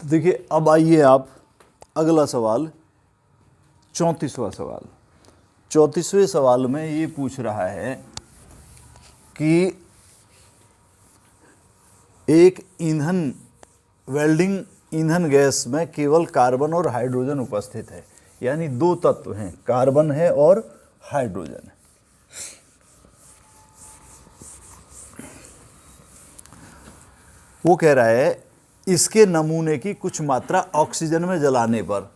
देखिए अब आइए आप अगला सवाल 34वां सवाल। 34वें सवाल में ये पूछ रहा है कि एक ईंधन वेल्डिंग ईंधन गैस में केवल कार्बन और हाइड्रोजन उपस्थित है, यानी दो तत्व हैं, कार्बन है और हाइड्रोजन है। वो कह रहा है इसके नमूने की कुछ मात्रा ऑक्सीजन में जलाने पर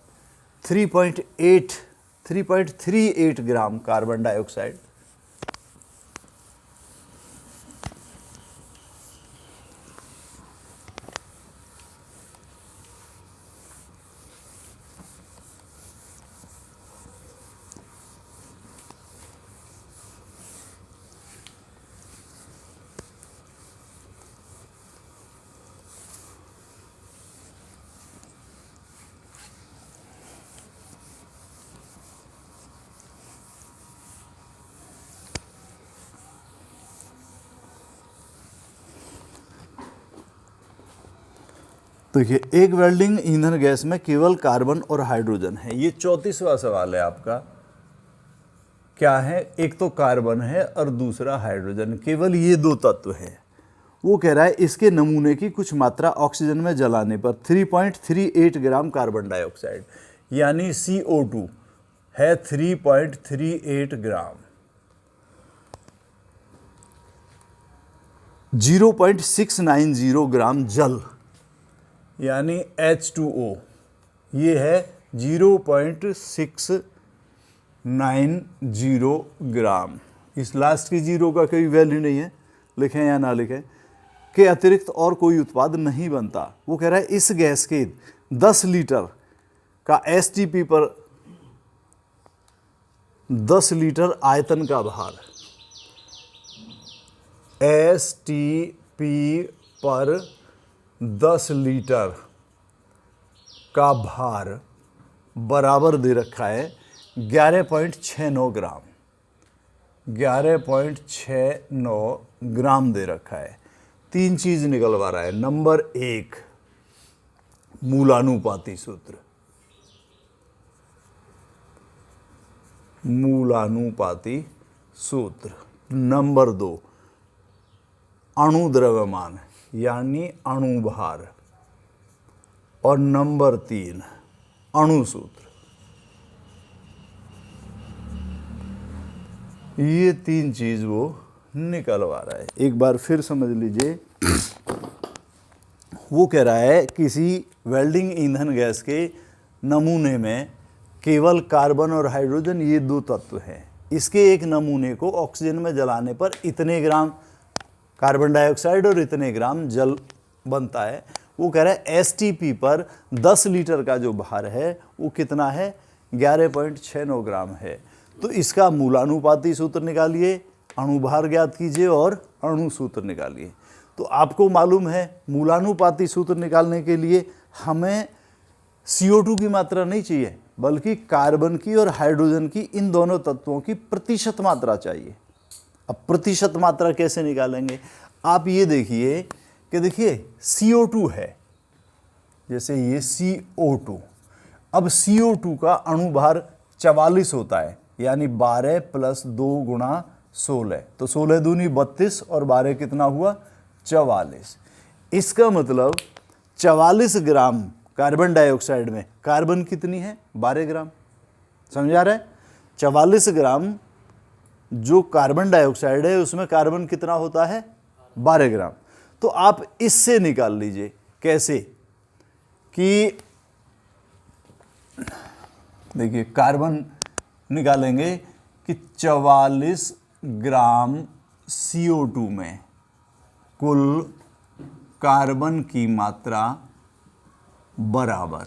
3.38 ग्राम कार्बन डाइऑक्साइड, देखिए एक वेल्डिंग ईंधन गैस में केवल कार्बन और हाइड्रोजन है। ये 34वां सवाल है आपका। क्या है? एक तो कार्बन है और दूसरा हाइड्रोजन, केवल ये दो तत्व हैं। वो कह रहा है इसके नमूने की कुछ मात्रा ऑक्सीजन में जलाने पर 3.38 ग्राम कार्बन डाइऑक्साइड, यानी CO2 है 3.38 ग्राम, 0.690 ग्राम जल यानी H2O, ये है 0.690 ग्राम। इस लास्ट की जीरो का कोई वैल्यू नहीं है, लिखें या ना लिखें, के अतिरिक्त और कोई उत्पाद नहीं बनता। वो कह रहा है इस गैस के 10 लीटर का STP पर 10 लीटर आयतन का भार, STP पर 10 लीटर का भार बराबर दे रखा है 11.69 ग्राम, 11.69 ग्राम दे रखा है। तीन चीज निकलवा रहा है। नंबर 1 मूलानुपाती सूत्र, मूलानुपाती सूत्र। नंबर 2 अणु द्रव्यमान यानी अणु भार, और नंबर 3 अणु सूत्र। ये तीन चीज वो निकलवा रहा है। एक बार फिर समझ लीजिए। वो कह रहा है किसी वेल्डिंग ईंधन गैस के नमूने में केवल कार्बन और हाइड्रोजन ये दो तत्व हैं। इसके एक नमूने को ऑक्सीजन में जलाने पर इतने ग्राम कार्बन डाइऑक्साइड और इतने ग्राम जल बनता है। वो कह रहा है STP पर 10 लीटर का जो भार है वो कितना है? 11.69 ग्राम है। तो इसका मूलानुपाती सूत्र निकालिए, अणुभार ज्ञात कीजिए और अणु सूत्र निकालिए। तो आपको मालूम है मूलानुपाती सूत्र निकालने के लिए हमें CO2 की मात्रा नहीं चाहिए, बल्कि कार्बन की और हाइड्रोजन की, इन दोनों तत्वों की प्रतिशत मात्रा चाहिए। अब प्रतिशत मात्रा कैसे निकालेंगे? आप ये देखिए कि देखिए CO2 है, जैसे ये CO2। अब CO2 का अणुभार 44 होता है, यानी 12 + 2 × 16, तो 16 दूनी 32 और 12 कितना हुआ? 44। इसका मतलब 44 ग्राम कार्बन डाइऑक्साइड में कार्बन कितनी है? 12 ग्राम। समझ आ रहा है? 44 ग्राम जो कार्बन डाइऑक्साइड है उसमें कार्बन कितना होता है? 12 ग्राम। तो आप इससे निकाल लीजिए। कैसे? कि देखिए कार्बन निकालेंगे कि 44 ग्राम CO2 में कुल कार्बन की मात्रा बराबर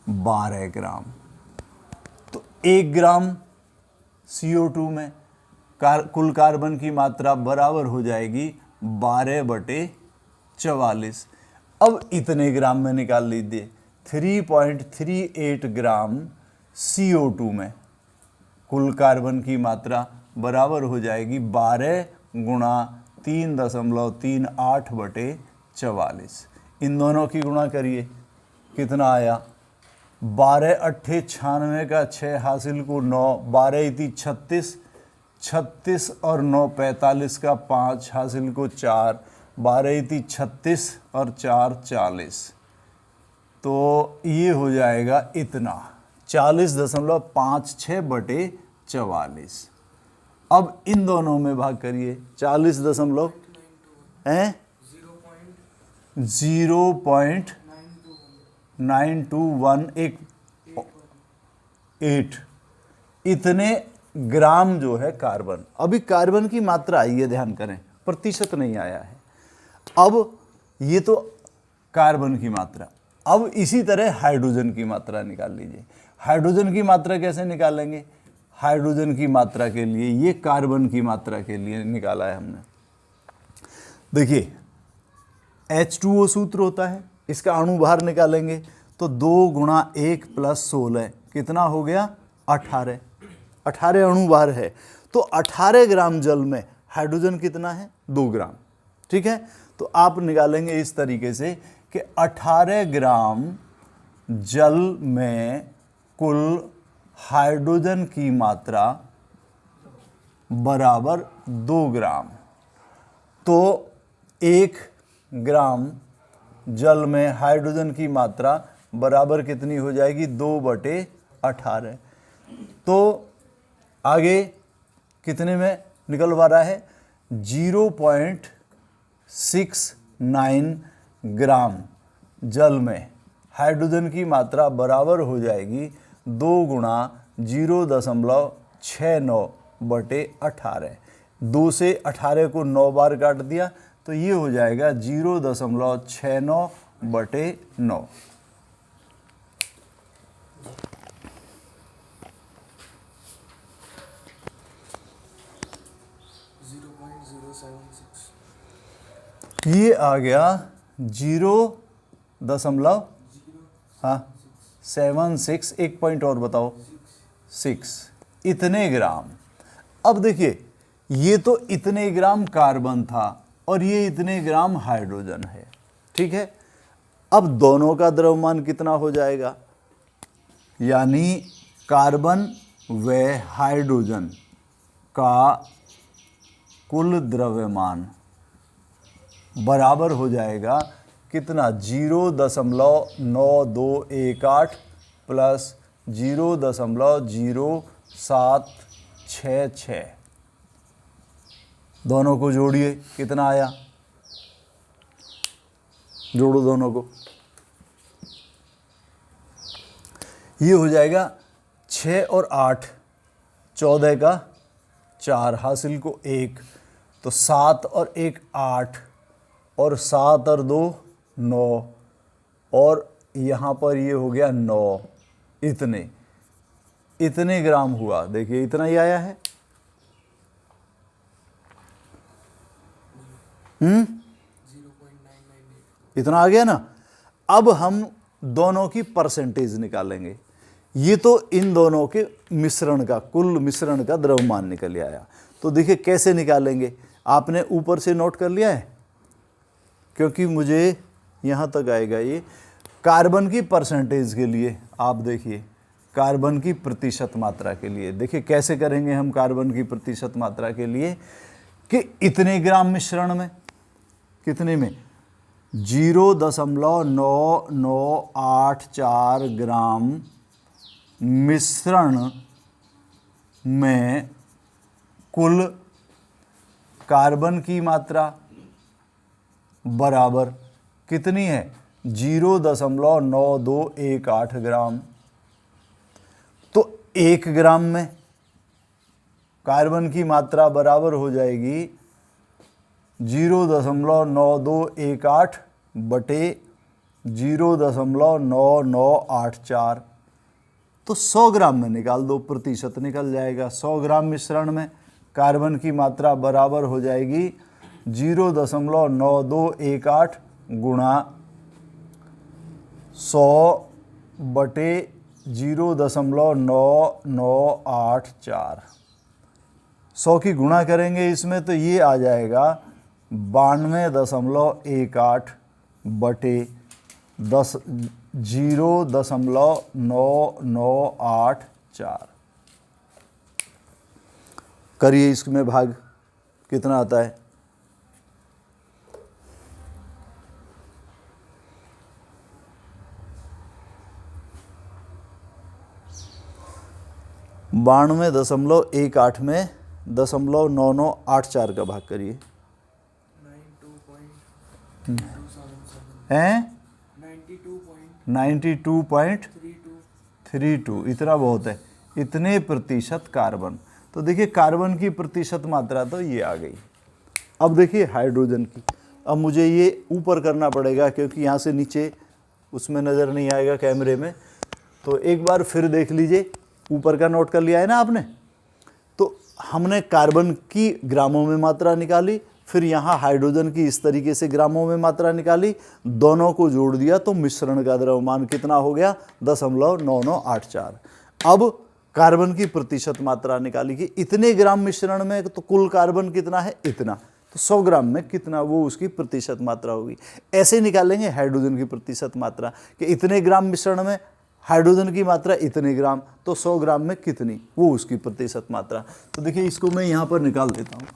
12 ग्राम। तो 1 ग्राम CO2 में कुल कार्बन की मात्रा बराबर हो जाएगी 12/44। अब इतने ग्राम में निकाल लीजिए। 3.38 ग्राम CO2 में कुल कार्बन की मात्रा बराबर हो जाएगी 12 × 3.38/44। इन दोनों की गुणा करिए कितना आया, 12 अट्ठे 96 का 6 हासिल को 9, 12 इति 36, 36 और 9 45 का 5 हासिल को 4, 12 इति 36 और 4 40। तो ये हो जाएगा इतना 40.56 बटे 44। अब इन दोनों में भाग करिए, 40 दशमलव हैं 0.9218 इतने ग्राम जो है कार्बन। अभी कार्बन की मात्रा आई है, ध्यान करें, प्रतिशत नहीं आया है। अब ये तो कार्बन की मात्रा, अब इसी तरह हाइड्रोजन की मात्रा निकाल लीजिए। हाइड्रोजन की मात्रा कैसे निकालेंगे, हाइड्रोजन की मात्रा के लिए ये कार्बन की मात्रा के लिए निकाला है हमने। देखिए H2O सूत्र होता है, इसका अणु बाहर निकालेंगे तो 2 गुणा 1 प्लस 16 कितना हो गया 18। 18 अणु बाहर है, तो 18 ग्राम जल में हाइड्रोजन कितना है 2 ग्राम। ठीक है, तो आप निकालेंगे इस तरीके से कि 18 ग्राम जल में कुल हाइड्रोजन की मात्रा बराबर 2 ग्राम। तो 1 ग्राम जल में हाइड्रोजन की मात्रा बराबर कितनी हो जाएगी 2/18। तो आगे कितने में निकलवा रहा है 0.69 ग्राम जल में हाइड्रोजन की मात्रा बराबर हो जाएगी 2 गुणा 0.69/18। 2 से 18 को 9 बार काट दिया तो ये हो जाएगा 0.69/9। ये आ गया 0.76। एक पॉइंट और बताओ 6 इतने ग्राम। अब देखिए ये तो इतने ग्राम कार्बन था और ये इतने ग्राम हाइड्रोजन है। ठीक है, अब दोनों का द्रव्यमान कितना हो जाएगा, यानी कार्बन व हाइड्रोजन का कुल द्रव्यमान बराबर हो जाएगा कितना 0.9218 प्लस 0.0766। दोनों को जोड़िए कितना आया, जोड़ो दोनों को, ये हो जाएगा 6 और 8 14 का 4 हासिल को 1, तो 7 और 1 8 और 7 और 2 9 और यहाँ पर ये हो गया 9। इतने ग्राम हुआ। देखिए इतना ही आया है। इतना आ गया ना। अब हम दोनों की परसेंटेज निकालेंगे। ये तो इन दोनों के मिश्रण का, कुल मिश्रण का द्रव्यमान निकल आया। तो देखिए कैसे निकालेंगे, आपने ऊपर से नोट कर लिया है क्योंकि मुझे यहाँ तक आएगा। ये कार्बन की परसेंटेज के लिए आप देखिए, कार्बन की प्रतिशत मात्रा के लिए देखिए कैसे करेंगे हम। कार्बन की प्रतिशत मात्रा के लिए कि इतने ग्राम मिश्रण में, कितने में 0.9984 ग्राम मिश्रण में कुल कार्बन की मात्रा बराबर कितनी है 0.9218 ग्राम। तो 1 ग्राम में कार्बन की मात्रा बराबर हो जाएगी 0.9218 बटे 0.9984। तो 100 ग्राम में निकाल दो, प्रतिशत निकल जाएगा। 100 ग्राम मिश्रण में कार्बन की मात्रा बराबर हो जाएगी 0.9218 गुणा 100 बटे 0.9984। 100 की गुणा करेंगे इसमें तो ये आ जाएगा 92.18 बटे 0.9984 करिए, इसमें भाग कितना आता है? बानवे 0.18 में 0.9984 का भाग करिए। 92.32 इतना बहुत है, इतने प्रतिशत कार्बन। तो देखिए कार्बन की प्रतिशत मात्रा तो ये आ गई। अब देखिए हाइड्रोजन की, अब मुझे ये ऊपर करना पड़ेगा क्योंकि यहाँ से नीचे उसमें नज़र नहीं आएगा कैमरे में। तो एक बार फिर देख लीजिए, ऊपर का नोट कर लिया है ना आपने। तो हमने कार्बन की ग्रामों में मात्रा निकाली, फिर यहाँ हाइड्रोजन की इस तरीके से ग्रामों में मात्रा निकाली, दोनों को जोड़ दिया तो मिश्रण का द्रव्यमान कितना हो गया? 0.9984। अब कार्बन की प्रतिशत मात्रा निकाली कि इतने ग्राम मिश्रण में तो कुल कार्बन कितना है? इतना। तो 100 ग्राम में कितना, वो उसकी प्रतिशत मात्रा होगी। ऐसे निकालेंगे हाइड्रोजन की प्रतिशत मात्रा कि इतने ग्राम मिश्रण में हाइड्रोजन की मात्रा इतने ग्राम, तो 100 ग्राम में कितनी, वो उसकी प्रतिशत मात्रा। तो देखिए इसको मैं यहाँ पर निकाल देता हूँ।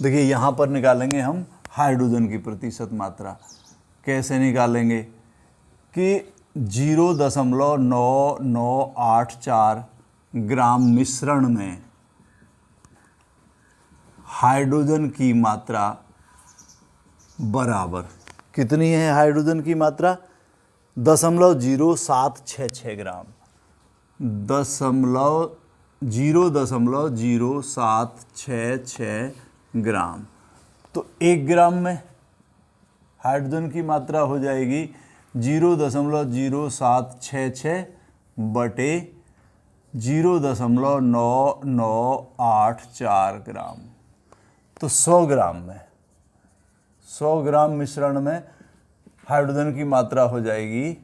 देखिए यहाँ पर निकालेंगे हम हाइड्रोजन की प्रतिशत मात्रा। कैसे निकालेंगे कि 0.9984 ग्राम मिश्रण में हाइड्रोजन की मात्रा बराबर कितनी है? हाइड्रोजन की मात्रा 0.0766 ग्राम, 0.0766 ग्राम। तो 1 ग्राम में हाइड्रोजन की मात्रा हो जाएगी 0.0766 बटे 0.9984 ग्राम। तो 100 ग्राम में, 100 ग्राम मिश्रण में हाइड्रोजन की मात्रा हो जाएगी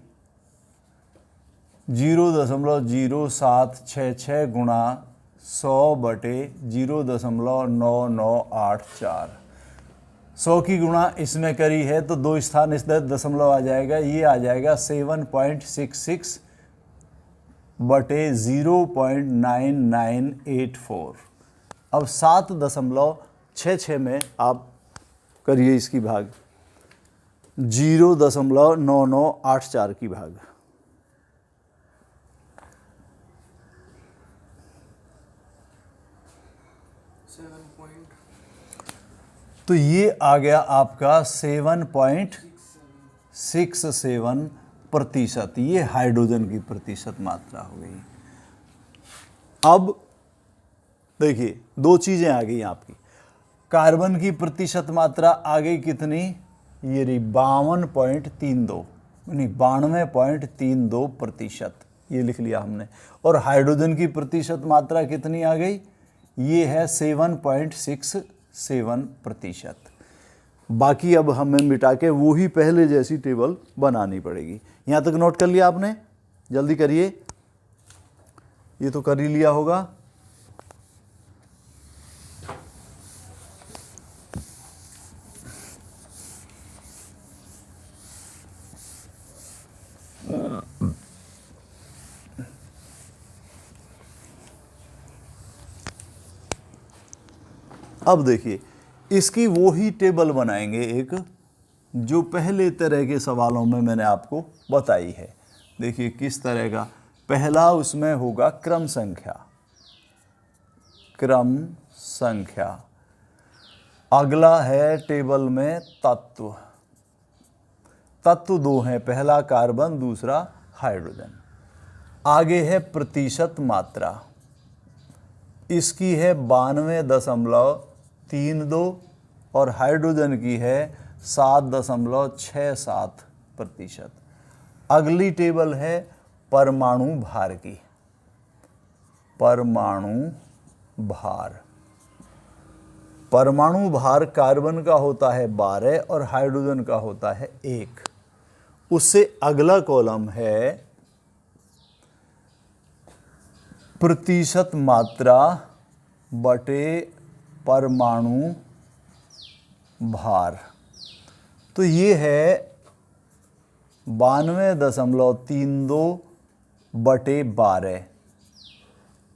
0.0766 गुणा 100 बटे 0.9984। 100 की गुणा इसमें करी है तो 2 स्थान इस दशमलव आ जाएगा, ये आ जाएगा 7.66 बटे 0.9984। अब 7.66 में आप करिए इसकी भाग, 0.9984 की भाग। तो ये आ गया आपका 7.67%। ये हाइड्रोजन की प्रतिशत मात्रा हो गई। अब देखिए 2 चीज़ें आ गई आपकी। कार्बन की प्रतिशत मात्रा आ गई कितनी? ये रही 52.32, नहीं 92.32%, ये लिख लिया हमने। और हाइड्रोजन की प्रतिशत मात्रा कितनी आ गई? ये है 7.67%। बाकी अब हमें मिटा के वही पहले जैसी टेबल बनानी पड़ेगी। यहाँ तक नोट कर लिया आपने? जल्दी करिए, ये तो कर ही लिया होगा। अब देखिए इसकी वो ही टेबल बनाएंगे एक, जो पहले तरह के सवालों में मैंने आपको बताई है। देखिए किस तरह का। पहला उसमें होगा क्रम संख्या, क्रम संख्या। अगला है टेबल में तत्व, तत्व 2 हैं, पहला कार्बन दूसरा हाइड्रोजन। आगे है प्रतिशत मात्रा, इसकी है 92.32 और हाइड्रोजन की है 7.67%। अगली टेबल है परमाणु भार की, परमाणु भार। परमाणु भार कार्बन का होता है 12 और हाइड्रोजन का होता है 1। उससे अगला कॉलम है प्रतिशत मात्रा बटे परमाणु भार। तो ये है 92.32 बटे 12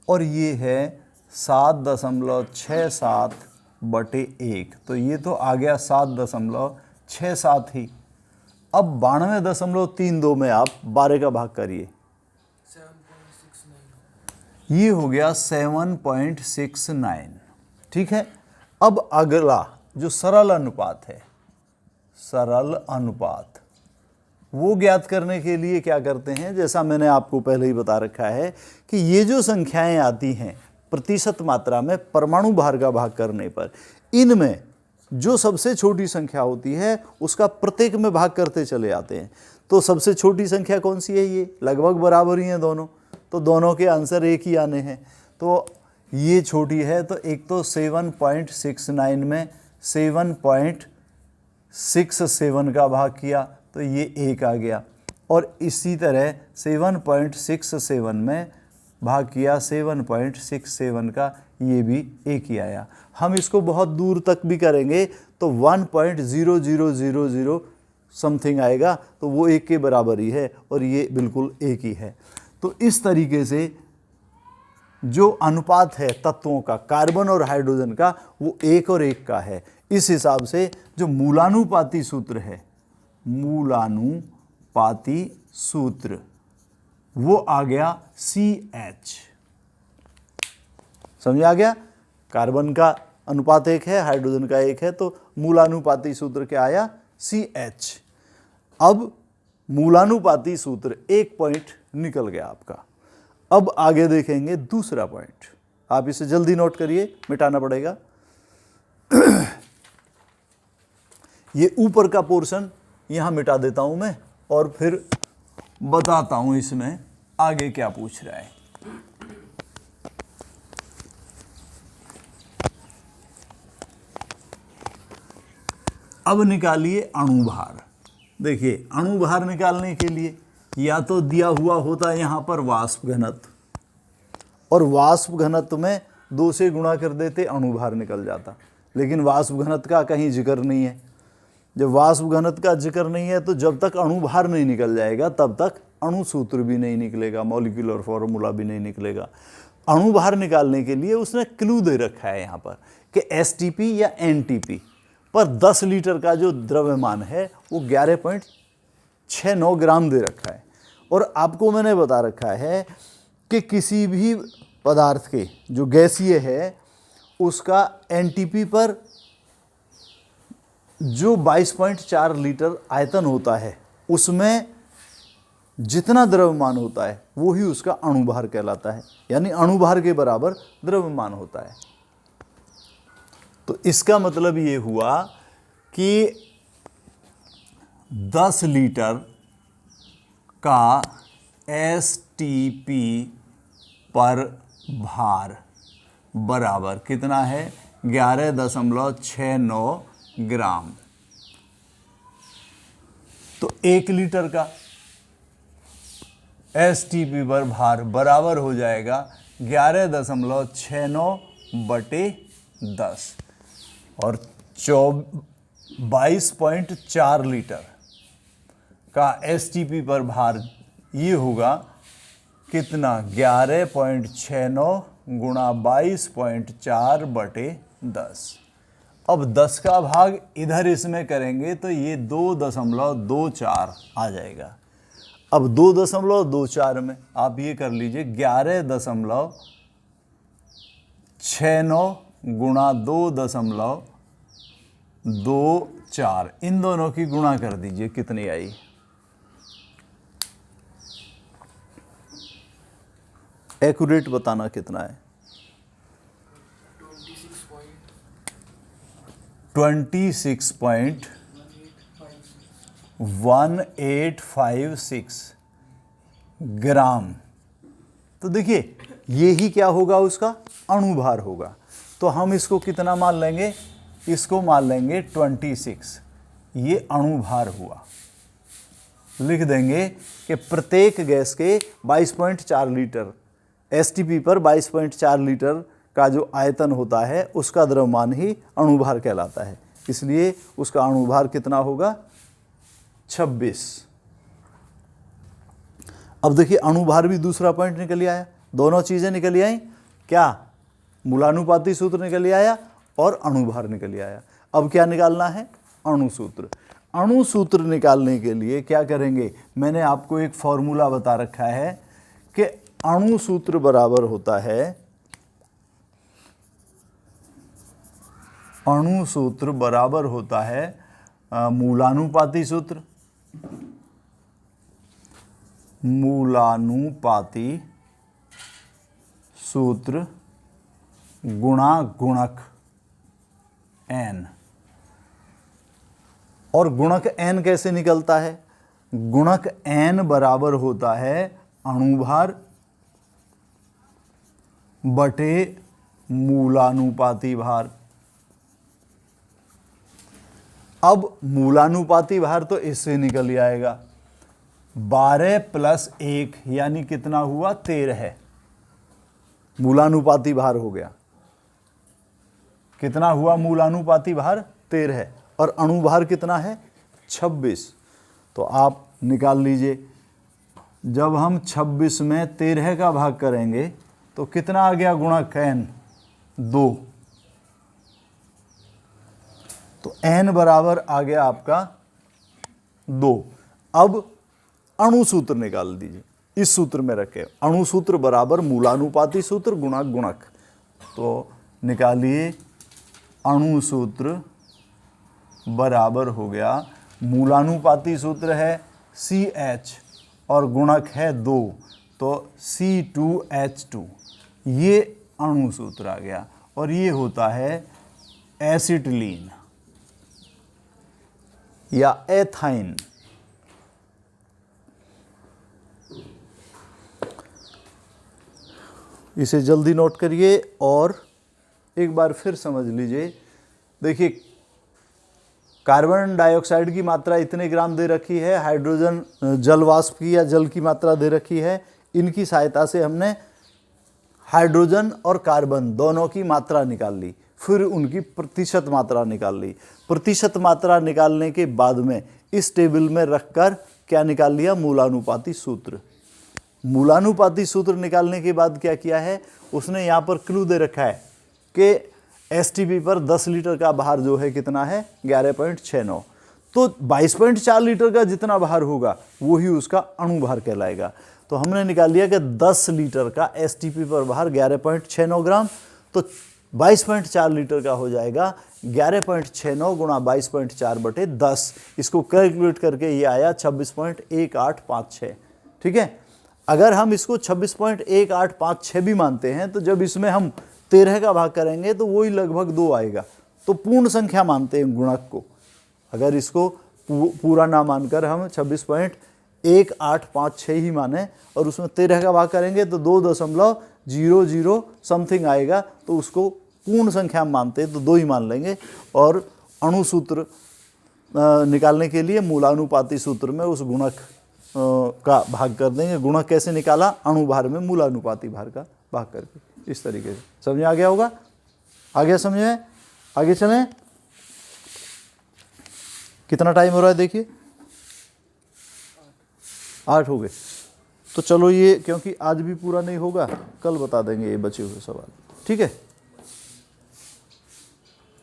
और ये है 7.67 बटे 1। तो ये तो आ गया 7.67 ही। अब 92.32 में आप 12 का भाग करिए, ये हो गया 7.69। ठीक है। अब अगला जो सरल अनुपात है, सरल अनुपात, वो ज्ञात करने के लिए क्या करते हैं, जैसा मैंने आपको पहले ही बता रखा है कि ये जो संख्याएं आती हैं प्रतिशत मात्रा में परमाणु भार का भाग करने पर, इनमें जो सबसे छोटी संख्या होती है उसका प्रत्येक में भाग करते चले आते हैं। तो सबसे छोटी संख्या कौन सी है, ये लगभग बराबर ही हैं दोनों, तो दोनों के आंसर एक ही आने हैं। तो ये छोटी है, तो एक तो 7.69 में 7.67 का भाग किया तो ये 1 आ गया, और इसी तरह 7.67 में भाग किया 7.67 का, ये भी 1 ही आया। हम इसको बहुत दूर तक भी करेंगे तो 1.0000 समथिंग आएगा, तो वो 1 के बराबर ही है और ये बिल्कुल 1 ही है। तो इस तरीके से जो अनुपात है तत्वों का कार्बन और हाइड्रोजन का, वो 1 और 1 का है। इस हिसाब से जो मूलानुपाती सूत्र है, मूलानुपाती सूत्र, वो आ गया CH। समझ आ गया? कार्बन का अनुपात 1 है, हाइड्रोजन का 1 है, तो मूलानुपाती सूत्र क्या आया, CH। अब मूलानुपाती सूत्र 1 पॉइंट निकल गया आपका। अब आगे देखेंगे दूसरा पॉइंट, आप इसे जल्दी नोट करिए, मिटाना पड़ेगा। ये ऊपर का पोर्शन यहां मिटा देता हूं मैं और फिर बताता हूं इसमें आगे क्या पूछ रहा है। अब निकालिए अणुभार। देखिए, अणुभार निकालने के लिए या तो दिया हुआ होता है यहाँ पर वाष्प घनत्व, और वाष्प घनत्व में 2 से गुणा कर देते, अणुभार निकल जाता। लेकिन वाष्प घनत्व का कहीं जिक्र नहीं है। जब वाष्प घनत्व का जिक्र नहीं है तो जब तक अणुभार नहीं निकल जाएगा तब तक अणु सूत्र भी नहीं निकलेगा, मॉलिक्यूलर फॉर्मूला भी नहीं निकलेगा। अणुभार निकालने के लिए उसने क्लू दे रखा है यहाँ पर कि STP या NTP पर 10 लीटर का जो द्रव्यमान है वो 11.69 ग्राम दे रखा है। और आपको मैंने बता रखा है कि किसी भी पदार्थ के जो गैसीय है उसका NTP पर जो 22.4 लीटर आयतन होता है उसमें जितना द्रव्यमान होता है वो ही उसका अणुभार कहलाता है, यानी अणुभार के बराबर द्रव्यमान होता है। तो इसका मतलब ये हुआ कि 10 लीटर का STP पर भार बराबर कितना है, 11.69 ग्राम। तो 1 लीटर का STP पर भार बराबर हो जाएगा 11.69 बटे 10, और 22.4 लीटर का STP पर भार ये होगा कितना, 11.69 गुणा 22.4 बटे 10। अब 10 का भाग इधर इसमें करेंगे तो ये 2.24 आ जाएगा। अब 2.24 में आप ये कर लीजिए 11.69 गुणा 2.24, इन दोनों की गुणा कर दीजिए, कितनी आई, एक्यूरेट बताना कितना है, 26.1856 ग्राम। तो देखिए ये ही क्या होगा, उसका अणुभार होगा। तो हम इसको कितना मान लेंगे, इसको मान लेंगे 26। ये अणुभार हुआ। लिख देंगे कि प्रत्येक गैस के 22.4 लीटर एसटीपी पर 22.4 लीटर का जो आयतन होता है उसका द्रव्यमान ही अणुभार कहलाता है। इसलिए उसका अणुभार कितना होगा, 26। अब देखिए अणुभार भी दूसरा पॉइंट निकल आया, दोनों चीजें निकल आई। क्या, मूलानुपाती सूत्र निकल आया और अणुभार निकल आया। अब क्या निकालना है, अणुसूत्र। अणुसूत्र निकालने के लिए क्या करेंगे, मैंने आपको एक फॉर्मूला बता रखा है कि अणुसूत्र बराबर होता है, अणुसूत्र बराबर होता है मूलानुपाती सूत्र, मूलानुपाती सूत्र गुणा गुणक n। और गुणक n कैसे निकलता है, गुणक n बराबर होता है अणुभार बटे मूलानुपाती भार। अब मूलानुपाती भार तो इससे निकल ही आएगा, 12 + 1 यानी कितना हुआ, 13। मूलानुपाती भार हो गया, कितना हुआ मूलानुपाती भार, 13। और अणुभार कितना है, 26। तो आप निकाल लीजिए, जब हम 26 में 13 का भाग करेंगे तो कितना आ गया गुणक n, 2। तो n बराबर आ गया आपका 2। अब अणुसूत्र निकाल दीजिए, इस सूत्र में रखे, अणुसूत्र बराबर मूलानुपाती सूत्र गुणा गुणक। तो निकालिए, अणुसूत्र बराबर हो गया, मूलानुपाती सूत्र है CH और गुणक है 2, तो C2H2। ये अणुसूत्र आ गया और ये होता है एसिटिलीन या एथाइन। इसे जल्दी नोट करिए और एक बार फिर समझ लीजिए। देखिए, कार्बन डाइऑक्साइड की मात्रा इतने ग्राम दे रखी है, हाइड्रोजन जल वाष्प की या जल की मात्रा दे रखी है। इनकी सहायता से हमने हाइड्रोजन और कार्बन दोनों की मात्रा निकाल ली, फिर उनकी प्रतिशत मात्रा निकाल ली। प्रतिशत मात्रा निकालने के बाद में इस टेबल में रखकर क्या निकाल लिया, मूलानुपाती सूत्र। मूलानुपाती सूत्र निकालने के बाद क्या किया है, उसने यहाँ पर क्लू दे रखा है कि एसटीपी पर 10 लीटर का भार जो है कितना है, 11.69। तो 22.4 लीटर का जितना भार होगा वही उसका अणुभार कहलाएगा। तो हमने निकाल लिया कि 10 लीटर का एसटीपी पर भार 11.69 ग्राम, तो 22.4 लीटर का हो जाएगा 11.69 गुणा 22.4 बटे 10। इसको कैलकुलेट करके ये आया 26.1856। ठीक है, अगर हम इसको 26.1856 भी मानते हैं तो जब इसमें हम 13 का भाग करेंगे तो वही लगभग 2 आएगा। तो पूर्ण संख्या मानते हैं गुणक को। अगर इसको पूरा ना मानकर हम 26.1856 ही माने और उसमें 13 का भाग करेंगे तो 2.00 समथिंग आएगा, तो उसको पूर्ण संख्या मानते हैं तो 2 ही मान लेंगे। और अणुसूत्र निकालने के लिए मूलानुपाती सूत्र में उस गुणक का भाग कर देंगे। गुणक कैसे निकाला, अणुभार में मूलानुपाती भार का भाग करके, इस तरीके से। समझ में आ गया होगा, आ गया समझ में? आगे चलें, कितना टाइम हो रहा है देखिए, 8 हो गए। तो चलो ये, क्योंकि आज भी पूरा नहीं होगा, कल बता देंगे ये बचे हुए सवाल। ठीक है।